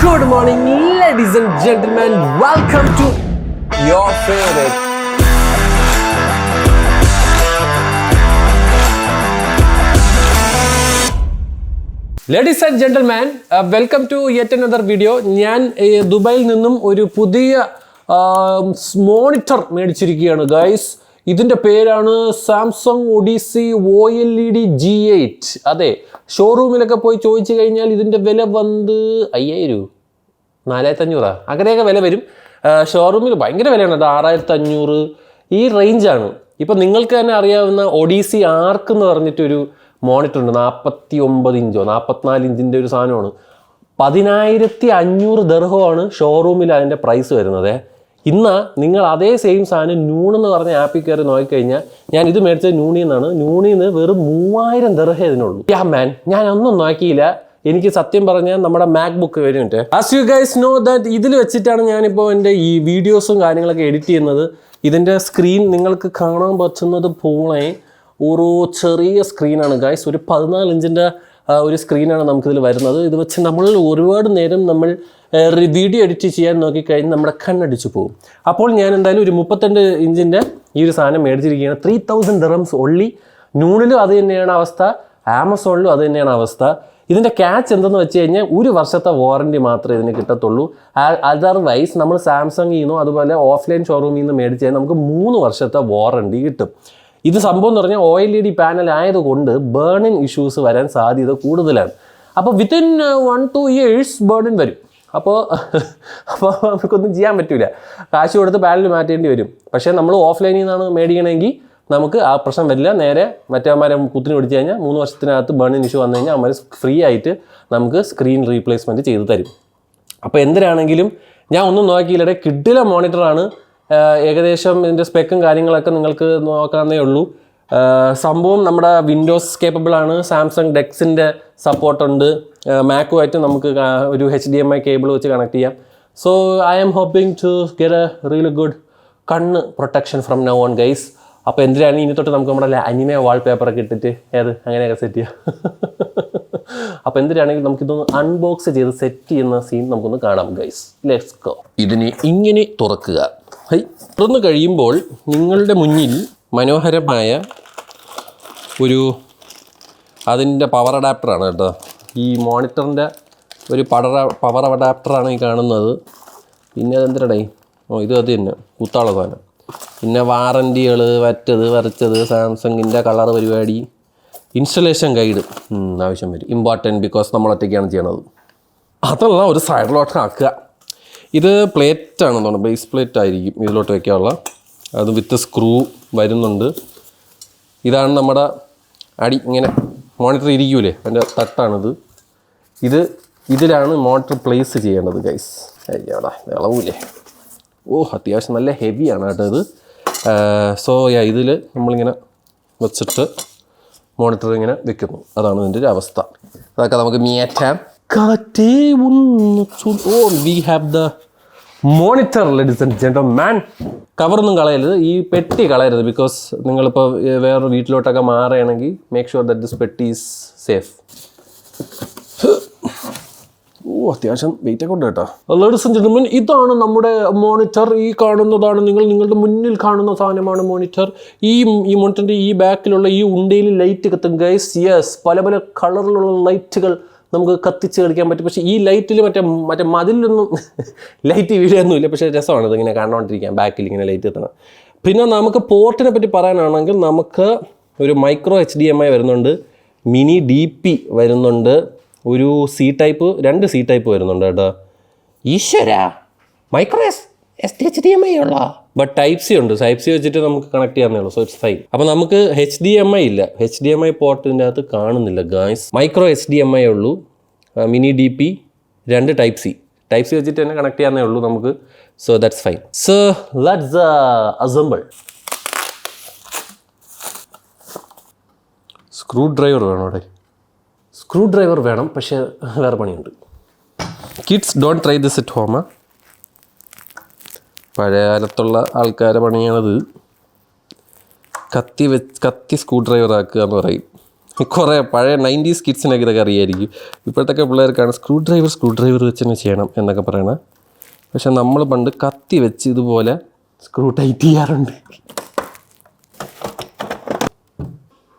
Good morning, ladies and gentlemen. Welcome to your favorite. Ladies and gentlemen, welcome to yet another video. ഞാൻ ദുബായിൽ നിന്നും ഒരു പുതിയ monitor മേടിച്ചിരിക്കുകയാണ് guys. ഇതിൻ്റെ പേരാണ് സാംസങ് ഒഡീസി OLED G8. അതെ, ഷോറൂമിലൊക്കെ പോയി ചോദിച്ചു കഴിഞ്ഞാൽ ഇതിൻ്റെ വില വന്ന് 5000 4500 അങ്ങനെയൊക്കെ വില വരും. ഷോറൂമിൽ ഭയങ്കര വിലയാണ്, അത് 6500 ഈ റേഞ്ചാണ്. ഇപ്പം നിങ്ങൾക്ക് തന്നെ അറിയാവുന്ന ഒഡീസി ആർക്ക് എന്ന് പറഞ്ഞിട്ടൊരു മോണിറ്റർ ഉണ്ട്, 49 ഇഞ്ചോ 44 ഇഞ്ചിൻ്റെ ഒരു സാധനമാണ്. 10500 ദർഹമാണ് ഷോറൂമിൽ അതിൻ്റെ പ്രൈസ് വരുന്നത്. ഇന്ന് നിങ്ങൾ അതേ സെയിം സാധനം നൂൺ എന്ന് പറഞ്ഞ ആപ്പിൽ കയറി നോക്കിക്കഴിഞ്ഞാൽ, ഞാൻ ഇത് മേടിച്ചത് നൂണിൽ നിന്നാണ്. നൂണിൽ നിന്ന് വെറും 3000 ദർഹേ ഇതിനുള്ളൂ. ഞാൻ ഒന്നും നോക്കിയില്ല. എനിക്ക് സത്യം പറഞ്ഞാൽ നമ്മുടെ മാക് ബുക്ക് വരുന്നുണ്ട്. As you guys know that ഇതിൽ വെച്ചിട്ടാണ് ഞാനിപ്പോൾ എൻ്റെ ഈ വീഡിയോസും കാര്യങ്ങളൊക്കെ എഡിറ്റ് ചെയ്യുന്നത്. ഇതിൻ്റെ സ്ക്രീൻ നിങ്ങൾക്ക് കാണാൻ പറ്റുന്നത് പോലെ ഒരു ചെറിയ സ്ക്രീനാണ് ഗൈസ്. ഒരു 14 ഇഞ്ചിൻ്റെ ഒരു സ്ക്രീനാണ് നമുക്കിതിൽ വരുന്നത്. ഇത് വെച്ച് നമ്മൾ ഒരുപാട് നേരം നമ്മൾ വീഡിയോ എഡിറ്റ് ചെയ്യാൻ നോക്കിക്കഴിഞ്ഞാൽ നമ്മുടെ കണ്ണടിച്ചു പോകും. അപ്പോൾ ഞാൻ എന്തായാലും ഒരു 32 ഇഞ്ചിൻ്റെ ഈ ഒരു സാധനം മേടിച്ചിരിക്കുകയാണ്. 3000 ദിർഹംസ് ഒള്ളി. നൂണിലും അത് തന്നെയാണ് അവസ്ഥ, ആമസോണിലും അത് തന്നെയാണ് അവസ്ഥ. ഇതിൻ്റെ ക്യാച്ച് എന്തെന്ന് വെച്ച് കഴിഞ്ഞാൽ 1 വർഷത്തെ വാറൻറ്റി മാത്രമേ ഇതിന് കിട്ടത്തുള്ളൂ. അതർവൈസ് നമ്മൾ സാംസങ്ങിൽ നിന്നോ അതുപോലെ ഓഫ്ലൈൻ ഷോറൂമിൽ നിന്ന് മേടിച്ച് കഴിഞ്ഞാൽ നമുക്ക് 3 വർഷത്തെ വാറൻറ്റി കിട്ടും. ഇത് സംഭവം എന്ന് പറഞ്ഞാൽ OLED പാനൽ ആയതുകൊണ്ട് ബേണിൻ ഇഷ്യൂസ് വരാൻ സാധ്യത കൂടുതലാണ്. അപ്പോൾ വിത്തിൻ 1-2 ഇയേഴ്സ് ബേണിൻ വരും. അപ്പോൾ നമുക്കൊന്നും ചെയ്യാൻ പറ്റില്ല, കാശ് കൊടുത്ത് പാനൽ മാറ്റേണ്ടി വരും. പക്ഷേ നമ്മൾ ഓഫ്ലൈനിൽ നിന്നാണ് മേടിക്കണമെങ്കിൽ നമുക്ക് ആ പ്രശ്നം വരില്ല. നേരെ മറ്റേമാരെ കുത്തിന് പിടിച്ച് കഴിഞ്ഞാൽ 3 വർഷത്തിനകത്ത് ബേണിൻ ഇഷ്യൂ വന്നു കഴിഞ്ഞാൽ അവർ ഫ്രീ ആയിട്ട് നമുക്ക് സ്ക്രീൻ റീപ്ലേസ്മെൻറ്റ് ചെയ്ത് തരും. അപ്പോൾ എന്തിനാണെങ്കിലും ഞാൻ ഒന്നും നോക്കിയില്ലേ, കിഡില മോണിറ്ററാണ്. ഏകദേശം ഇതിൻ്റെ സ്പെക്കും കാര്യങ്ങളൊക്കെ നിങ്ങൾക്ക് നോക്കാവുന്നേ ഉള്ളൂ. സംഭവം നമ്മുടെ വിൻഡോസ് കേപ്പബിൾ ആണ്. സാംസങ് ഡെക്സിൻ്റെ സപ്പോർട്ടുണ്ട്. മാക്കുമായിട്ട് നമുക്ക് ഒരു HDMI കേബിൾ വെച്ച് കണക്ട് ചെയ്യാം. So I am hoping to get a really good കണ്ണ് protection from now on guys. അപ്പോൾ എന്തിനാണ് ഇനി തൊട്ട് നമുക്ക് നമ്മുടെ അനിമേ വാൾപേപ്പറൊക്കെ ഇട്ടിട്ട് അങ്ങനെയൊക്കെ സെറ്റ് ചെയ്യാം. അപ്പോൾ എന്തിനാണെങ്കിൽ നമുക്കിതൊന്ന് അൺബോക്സ് ചെയ്ത് സെറ്റ് ചെയ്യുന്ന സീൻ നമുക്കൊന്ന് കാണാം ഗൈസ്. Let's go. ഇതിനെ ഇങ്ങനെ തുറക്കുക. തുറന്നു കഴിയുമ്പോൾ നിങ്ങളുടെ മുന്നിൽ മനോഹരമായ ഒരു അതിൻ്റെ പവർ അഡാപ്റ്ററാണ് കേട്ടോ. ഈ മോണിറ്ററിൻ്റെ ഒരു പവർ അഡാപ്റ്ററാണ് ഈ കാണുന്നത്. പിന്നെ അതെന്തിനടേ, ഇത് അത് തന്നെ കുത്താള സാധനം. പിന്നെ വാറൻറ്റികൾ, വറ്റത് വരച്ചത്, സാംസങ്ങിൻ്റെ കളർ പരിപാടി, ഇൻസ്റ്റലേഷൻ ഗൈഡ് ആവശ്യം വരും. ഇമ്പോർട്ടൻറ്റ്, ബിക്കോസ് നമ്മൾ ഒറ്റയ്ക്കാണ് ചെയ്യണത്. അതല്ല, ഒരു സൈഡിലോട്ട് ആക്കുക. ഇത് പ്ലേറ്റാണ് തോന്നുന്നു, ബേസ് പ്ലേറ്റ് ആയിരിക്കും ഇതിലോട്ട് വയ്ക്കാനുള്ള. അത് വിത്ത് സ്ക്രൂ വരുന്നുണ്ട്. ഇതാണ് നമ്മുടെ അടി, ഇങ്ങനെ മോണിറ്റർ ഇരിക്കൂലേ, അതിൻ്റെ തട്ടാണിത്. ഇതിലാണ് മോണിറ്റർ പ്ലേസ് ചെയ്യേണ്ടത് ഗൈസ്. അയ്യാടാ, ഇളവൂലേ. അത്യാവശ്യം നല്ല ഹെവിയാണ് കേട്ടോ ഇത്. സോ ഇതിൽ നമ്മളിങ്ങനെ വെച്ചിട്ട് മോണിറ്റർ ഇങ്ങനെ വെക്കുന്നു. അതാണ് ഇതിൻ്റെ ഒരു അവസ്ഥ. അതൊക്കെ നമുക്ക് മാറ്റാം. We have the monitor ladies and gentleman. കവറൊന്നും കളയരുത്, ഈ പെട്ടി കളയരുത്. ബിക്കോസ് നിങ്ങളിപ്പോൾ വേറൊരു വീട്ടിലോട്ടൊക്കെ മാറുകയാണെങ്കിൽ മേക്ക് ഷുവർ ദാറ്റ് ദിസ് പെട്ടി ഈസ് സേഫ്. അത്യാവശ്യം വെയിറ്റ് ഒക്കെ ഉണ്ട് കേട്ടോ. ലേഡീസ് ആൻഡ് ജെന്റിൽമാൻ, ഇതാണ് നമ്മുടെ മോണിറ്റർ. ഈ കാണുന്നതാണ് നിങ്ങളുടെ മുന്നിൽ കാണുന്ന സാധനമാണ് മോണിറ്റർ. ഈ മോണിറ്ററിൻ്റെ ഈ ബാക്കിലുള്ള ഈ ഉണ്ടയിൽ ലൈറ്റ് കത്തും ഗൈസ്. യെസ്, പല പല കളറിലുള്ള ലൈറ്റുകൾ നമുക്ക് കത്തിച്ച് കളിക്കാൻ പറ്റും. പക്ഷേ ഈ ലൈറ്റിൽ മറ്റേ മതിലൊന്നും ലൈറ്റ് വീഴൊന്നുമില്ല. പക്ഷേ രസമാണ് ഇതിങ്ങനെ കണ്ടുകൊണ്ടിരിക്കാൻ, ബാക്കിൽ ഇങ്ങനെ ലൈറ്റ് എത്തണം. പിന്നെ നമുക്ക് പോർട്ടിനെ പറ്റി പറയാനാണെങ്കിൽ നമുക്ക് ഒരു മൈക്രോ HDMI വരുന്നുണ്ട്, മിനി DP വരുന്നുണ്ട്, ഒരു രണ്ട് C ടൈപ്പ് വരുന്നുണ്ട് കേട്ടോ. മൈക്രോ HDMI ഉള്ള ബട്ട് Type-C ഉണ്ട്. Type-C വെച്ചിട്ട് നമുക്ക് കണക്ട് ചെയ്യാവുന്നേ ഉള്ളൂ. So it's fine. അപ്പോൾ നമുക്ക് HDMI ഇല്ല, HDMI പോർട്ടിൻ്റെ അകത്ത് കാണുന്നില്ല ഗായ്സ്. മൈക്രോ HDMI ഉള്ളൂ, മിനി DP, 2 Type-C വെച്ചിട്ട് തന്നെ കണക്ട് ചെയ്യാവുന്നേ ഉള്ളൂ നമുക്ക്. So that's fine. So let's assemble. Screw driver വേണം അവിടെ. സ്ക്രൂ ഡ്രൈവർ വേണം, പക്ഷേ വേറെ പണിയുണ്ട്. Kids don't try this at home. പഴയ കാലത്തുള്ള ആൾക്കാരെ പണിയാണത്. കത്തി സ്ക്രൂ ഡ്രൈവർ ആക്കുക എന്ന് പറയും. കുറേ പഴയ 90s കിഡ്സിനൊക്കെ ഇതൊക്കെ അറിയായിരിക്കും. ഇപ്പോഴത്തൊക്കെ പിള്ളേർക്കാണ് സ്ക്രൂ ഡ്രൈവർ വെച്ച് തന്നെ ചെയ്യണം എന്നൊക്കെ പറയണത്. പക്ഷെ നമ്മൾ പണ്ട് കത്തി വെച്ച് ഇതുപോലെ സ്ക്രൂ ടൈറ്റ് ചെയ്യാറുണ്ട്.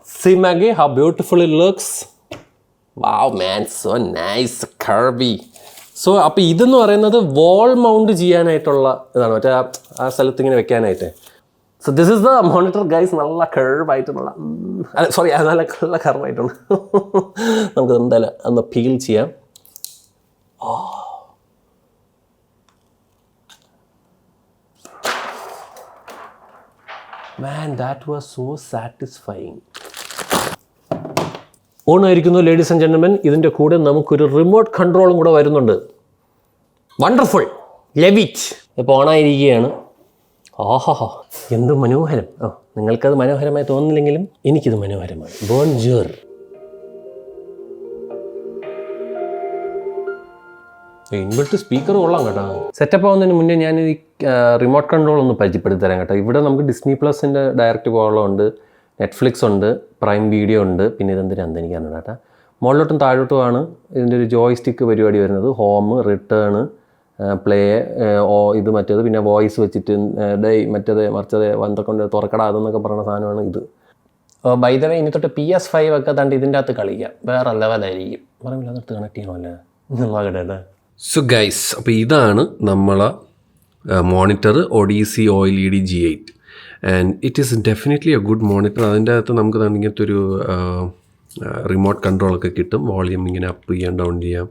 See Maggie, how beautiful it looks. Wow man, so nice, curvy. So അപ്പോൾ ഇതെന്ന് പറയുന്നത് വാൾ മൗണ്ട് ചെയ്യാനായിട്ടുള്ള ഇതാണ്, മറ്റേ ആ സ്ഥലത്ത് ഇങ്ങനെ വെക്കാനായിട്ട്. So this is the monitor guys. നല്ല കർവായിട്ടുള്ള, സോറി നല്ല കർവായിട്ടുണ്ട്. നമുക്ക് എന്തായാലും ഒന്ന് പീൽ ചെയ്യാം. Man, that was so satisfying. ഓണായിരിക്കുന്നു ലേഡീസ് ആൻഡ് ജെന്റിൽമെൻ. ഇതിൻ്റെ കൂടെ നമുക്കൊരു റിമോട്ട് കൺട്രോളും കൂടെ വരുന്നുണ്ട്. Wonderful, love it. ഇപ്പോൾ ഓണായിരിക്കുകയാണ്. ആഹാ, എന്ത് മനോഹരം. നിങ്ങൾക്കത് മനോഹരമായി തോന്നുന്നില്ലെങ്കിലും എനിക്കിത് മനോഹരമാണ്. ബോൺജൂർ. ഇൻവെർട്ട് സ്പീക്കർ കൊള്ളാം കേട്ടോ. സെറ്റപ്പ് ആവുന്നതിന് മുന്നേ ഞാൻ ഈ റിമോട്ട് കൺട്രോൾ ഒന്ന് പരിചയപ്പെടുത്തി തരാം കേട്ടോ. ഇവിടെ നമുക്ക് ഡിസ്നി പ്ലസിൻ്റെ ഡയറക്റ്റ് കോളുണ്ട്, നെറ്റ്ഫ്ലിക്സ് ഉണ്ട്, പ്രൈം വീഡിയോ ഉണ്ട്, പിന്നെ ഇതെന്തിനാണ് എനിക്കാണ് കേട്ടോ. മുകളിലോട്ടും താഴോട്ടുമാണ് ഇതിൻ്റെ ഒരു ജോയ് സ്റ്റിക്ക് പരിപാടി വരുന്നത്. ഹോം, റിട്ടേൺ, പ്ലേ, ഇത് മറ്റേത്, പിന്നെ വോയിസ് വെച്ചിട്ട് മറ്റേത് മറിച്ചത് വന്നക്കൊണ്ട് തുറക്കടാ അതെന്നൊക്കെ പറയുന്ന സാധനമാണ് ഇത്. ബൈ ദ വേ ഇനി തൊട്ട് PS5 ഒക്കെ തണ്ട് ഇതിൻ്റെ അകത്ത് കളിക്കാം. വേറെ ലെവലായിരിക്കും. പറയുമ്പോൾ അതിനകത്ത് കണക്ട് ചെയ്യണമല്ലേ നോക്കട്ടെ. സോ ഗൈസ്, അപ്പോൾ ഇതാണ് നമ്മളെ monitor Odyssey OLED G8 and it is definitely a good monitor. അതിൻ്റെ അകത്ത് നമുക്ക് ഇങ്ങനത്തെ ഒരു റിമോട്ട് കൺട്രോളൊക്കെ കിട്ടും. വോളിയം ഇങ്ങനെ അപ്പ് ചെയ്യാം, ഡൗൺ ചെയ്യാം.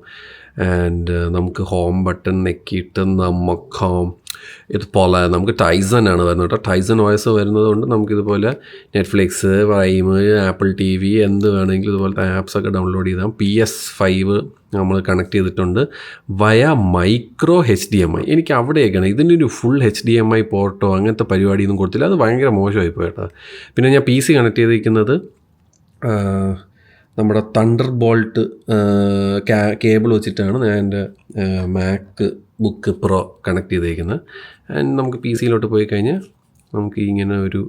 ആൻഡ് നമുക്ക് ഹോം ബട്ടൺ നെക്കിയിട്ട് ഇതുപോലെ നമുക്ക് ടൈസൺ ആണ് വരുന്നത് കേട്ടോ. ടൈസൺ OS വരുന്നത് കൊണ്ട് നമുക്കിതുപോലെ നെറ്റ്ഫ്ലിക്സ്, പ്രൈം, ആപ്പിൾ TV എന്ത് വേണമെങ്കിലും ഇതുപോലത്തെ ആപ്സൊക്കെ ഡൗൺലോഡ് ചെയ്താൽ. PS5 നമ്മൾ കണക്ട് ചെയ്തിട്ടുണ്ട് വയ മൈക്രോ HDMI. എനിക്ക് അവിടെയൊക്കെയാണ് ഇതിൻ്റെ ഒരു ഫുൾ HDMI പോർട്ടോ അങ്ങനത്തെ പരിപാടിയൊന്നും കൊടുത്തില്ല. അത് ഭയങ്കര മോശമായി പോയി കേട്ടോ. പിന്നെ ഞാൻ PC കണക്ട് ചെയ്തിരിക്കുന്നത് നമ്മുടെ തണ്ടർ ബോൾട്ട് കേബിൾ വെച്ചിട്ടാണ് ഞാൻ എൻ്റെ മാക്ക് ബുക്ക് പ്രോ കണക്ട് ചെയ്തേക്കുന്നത്. ആൻഡ് നമുക്ക് PC-യിലോട്ട് പോയി കഴിഞ്ഞാൽ നമുക്ക് ഇങ്ങനെ ഒരു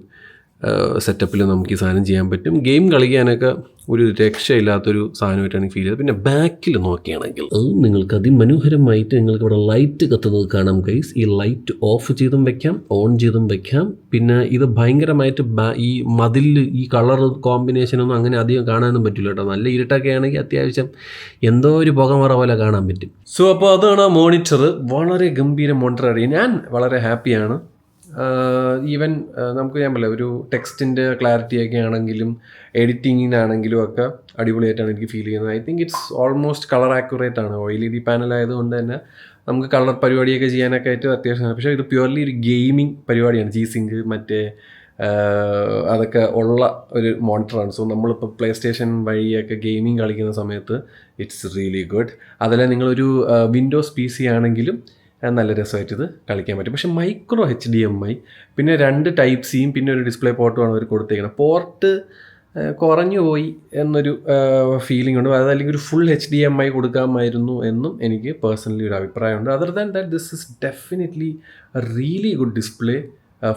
സെറ്റപ്പിൽ നമുക്ക് ഈ സാധനം ചെയ്യാൻ പറ്റും. ഗെയിം കളിക്കാനൊക്കെ ഒരു രക്ഷയില്ലാത്തൊരു സാധനമായിട്ടാണ് ഫീൽ ചെയ്തത്. പിന്നെ ബാക്കിൽ നോക്കുകയാണെങ്കിൽ നിങ്ങൾക്ക് അതിമനോഹരമായിട്ട് നിങ്ങൾക്ക് ഇവിടെ ലൈറ്റ് കത്തുന്നത് കാണാം ഗൈസ്. ഈ ലൈറ്റ് ഓഫ് ചെയ്തും വെക്കാം, ഓൺ ചെയ്തും വെക്കാം. പിന്നെ ഇത് ഭയങ്കരമായിട്ട് ഈ മതിലിൽ ഈ കളർ കോമ്പിനേഷനൊന്നും അങ്ങനെ അധികം കാണാനൊന്നും പറ്റില്ല കേട്ടോ. നല്ല ഇരുട്ടൊക്കെ ആണെങ്കിൽ അത്യാവശ്യം എന്തോ ഒരു പുകമറ പോലെ കാണാൻ പറ്റും. സോ അപ്പോൾ അതാണ് മോണിറ്റർ. വളരെ ഗംഭീര മോണിറ്ററാണ്. ഞാൻ വളരെ ഹാപ്പിയാണ്. ഈവൻ നമുക്ക് ഞാൻ പറയാം, ഒരു ടെക്സ്റ്റിൻ്റെ ക്ലാരിറ്റിയൊക്കെ ആണെങ്കിലും എഡിറ്റിങ്ങിനാണെങ്കിലും ഒക്കെ അടിപൊളിയായിട്ടാണ് എനിക്ക് ഫീൽ ചെയ്യുന്നത്. I think it's almost colour accurate ആണ്. OLED പാനൽ ആയതുകൊണ്ട് തന്നെ നമുക്ക് കളർ പരിപാടിയൊക്കെ ചെയ്യാനൊക്കെ ആയിട്ട് അത്യാവശ്യമാണ്. പക്ഷേ ഇത് പ്യുവർലി ഒരു ഗെയിമിംഗ് പരിപാടിയാണ്. G-Sync മറ്റേ അതൊക്കെ ഉള്ള ഒരു മോണിറ്ററാണ്. സോ നമ്മളിപ്പോൾ പ്ലേ സ്റ്റേഷൻ വഴിയൊക്കെ ഗെയിമിംഗ് കളിക്കുന്ന സമയത്ത് ഇറ്റ്സ് റിയലി ഗുഡ്. അതല്ല നിങ്ങളൊരു വിൻഡോസ് PC ആണെങ്കിലും നല്ല രസമായിട്ട് ഇത് കളിക്കാൻ പറ്റും. പക്ഷേ മൈക്രോ HDMI, പിന്നെ 2 Type C പിന്നെ ഒരു ഡിസ്പ്ലേ പോർട്ടുമാണ് അവർ കൊടുത്തേക്കുന്നത്. പോർട്ട് കുറഞ്ഞു പോയി എന്നൊരു ഫീലിംഗ് ഉണ്ട്. അതല്ലെങ്കിൽ ഒരു ഫുൾ HDMI കൊടുക്കാമായിരുന്നു എന്നും എനിക്ക് പേഴ്സണലി ഒരു അഭിപ്രായമുണ്ട്. Other than that this is definitely A really good display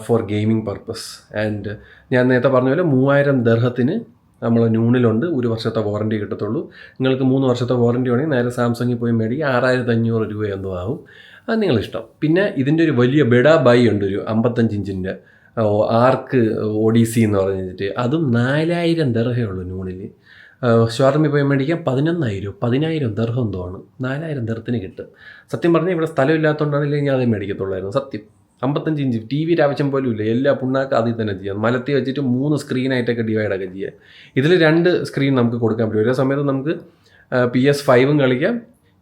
four gaming purpose. And ഞാൻ നേരത്തെ പറഞ്ഞ പോലെ 3000 ദിർഹത്തിന് നമ്മൾ നൂണിലുണ്ട്. 1 വർഷത്തെ വാറൻറ്റി കിട്ടത്തുള്ളൂ. നിങ്ങൾക്ക് 3 വർഷത്തെ വാറൻറ്റി വേണമെങ്കിൽ നേരെ സാംസങ്ങിൽ പോയി മേടിക്കുക. 6500 രൂപ എന്തോ ആവും. അത് നിങ്ങളിഷ്ടം. പിന്നെ ഇതിൻ്റെ ഒരു വലിയ ബെഡാ ബൈ ഉണ്ട്, ഒരു 55 ഇഞ്ചിൻ്റെ ആർക്ക് ഒഡീസി എന്ന് പറഞ്ഞിട്ട്. അതും 4000 ദിർഹമേ ഉള്ളൂ നൂണിൽ. ഷോറൂമിൽ പോയി മേടിക്കാൻ 10,000 ദിർഹം തോന്നും. 4000 ദിർഹത്തിന് കിട്ടും. സത്യം പറഞ്ഞാൽ ഇവിടെ സ്ഥലമില്ലാത്തതുകൊണ്ടാണ് ഞാൻ അതേ മേടിക്കത്തുള്ളായിരുന്നു. സത്യം 55 ഇഞ്ച് TV ആവശ്യം പോലും ഇല്ല. എല്ലാ പുണ്ണാക്ക് അതിൽ തന്നെ ചെയ്യാം. മലത്തി വെച്ചിട്ട് 3 സ്ക്രീനായിട്ടൊക്കെ ഡിവൈഡൊക്കെ ചെയ്യാം. ഇതിൽ 2 സ്ക്രീൻ നമുക്ക് കൊടുക്കാൻ പറ്റും. ഒരേ സമയത്ത് നമുക്ക് PS5 കളിക്കാം,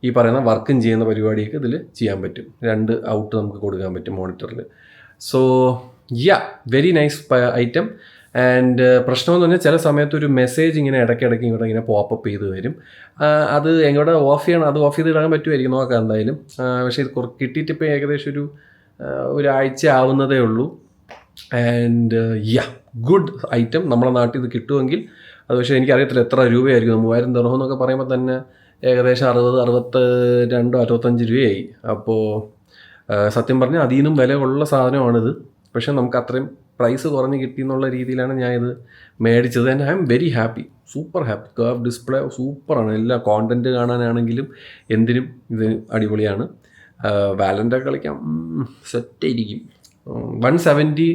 ഈ പറയുന്ന വർക്കും ചെയ്യുന്ന പരിപാടിയൊക്കെ ഇതിൽ ചെയ്യാൻ പറ്റും. 2 ഔട്ട് നമുക്ക് കൊടുക്കാൻ പറ്റും മോണിറ്ററിൽ. So very nice item. And പ്രശ്നമെന്ന് പറഞ്ഞാൽ ചില സമയത്ത് ഒരു മെസ്സേജ് ഇങ്ങനെ ഇടയ്ക്കിടയ്ക്ക് ഇങ്ങനെ പോപ്പപ്പ് ചെയ്ത് വരും. അത് എങ്ങോട്ട് ഓഫ് ചെയ്യണം, അത് ഓഫ് ചെയ്ത് ഇടാൻ പറ്റുമായിരിക്കും, നോക്കാം എന്തായാലും. പക്ഷേ ഇത് കിട്ടിയിട്ട് ഇപ്പോൾ ഏകദേശം ഒരാഴ്ച ആവുന്നതേ ഉള്ളൂ. And good item. നമ്മളെ നാട്ടിൽ ഇത് കിട്ടുമെങ്കിൽ അത്, പക്ഷേ എനിക്കറിയത്തില്ല എത്ര രൂപയായിരിക്കും. 3000 ദിർഹം എന്നൊക്കെ പറയുമ്പോൾ തന്നെ ഏകദേശം 62 65 രൂപയായി. അപ്പോൾ സത്യം പറഞ്ഞാൽ അതിൽ നിന്നും വില ഉള്ള സാധനമാണിത്. പക്ഷേ നമുക്ക് അത്രയും പ്രൈസ് കുറഞ്ഞ് കിട്ടി എന്നുള്ള രീതിയിലാണ് ഞാൻ ഇത് മേടിച്ചത്. And I am very happy, super happy. Curve display സൂപ്പറാണ്. എല്ലാ കോണ്ടൻറ്റ് കാണാനാണെങ്കിലും എന്തിനും ഇത് അടിപൊളിയാണ്. വാലൻ്റ് കളിക്കാം, സെറ്റായിരിക്കും. 170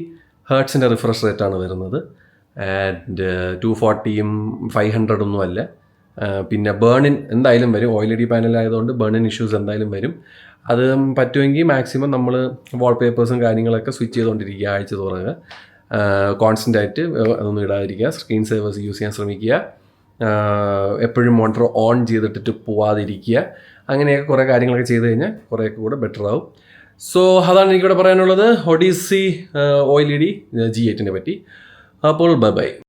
ഹേർട്സിൻ്റെ റിഫ്രഷ് റേറ്റാണ് വരുന്നത്. ആൻഡ് 240യും 500 ഒന്നും അല്ല. പിന്നെ ബേണിൻ എന്തായാലും വരും. OLED പാനൽ ആയതുകൊണ്ട് ബേണിൻ ഇഷ്യൂസ് എന്തായാലും വരും. അത് പറ്റുമെങ്കിൽ മാക്സിമം നമ്മൾ വാൾപേപ്പേഴ്സും കാര്യങ്ങളൊക്കെ സ്വിച്ച് ചെയ്തുകൊണ്ടിരിക്കുക ആഴ്ച തോറുക. കോൺസ്റ്റൻ്റ് ആയിട്ട് അതൊന്നും ഇടാതിരിക്കുക. സ്ക്രീൻ സേവേഴ്സ് യൂസ് ചെയ്യാൻ ശ്രമിക്കുക. എപ്പോഴും മോണിറ്റർ ഓൺ ചെയ്തിട്ടിട്ട് പോവാതിരിക്കുക. അങ്ങനെയൊക്കെ കുറേ കാര്യങ്ങളൊക്കെ ചെയ്ത് കഴിഞ്ഞാൽ കുറേയൊക്കെ കൂടെ ബെറ്റർ ആവും. സോ അതാണ് എനിക്കിവിടെ പറയാനുള്ളത് ഒഡീസി OLED G8നെ പറ്റി. അപ്പോൾ ബൈ.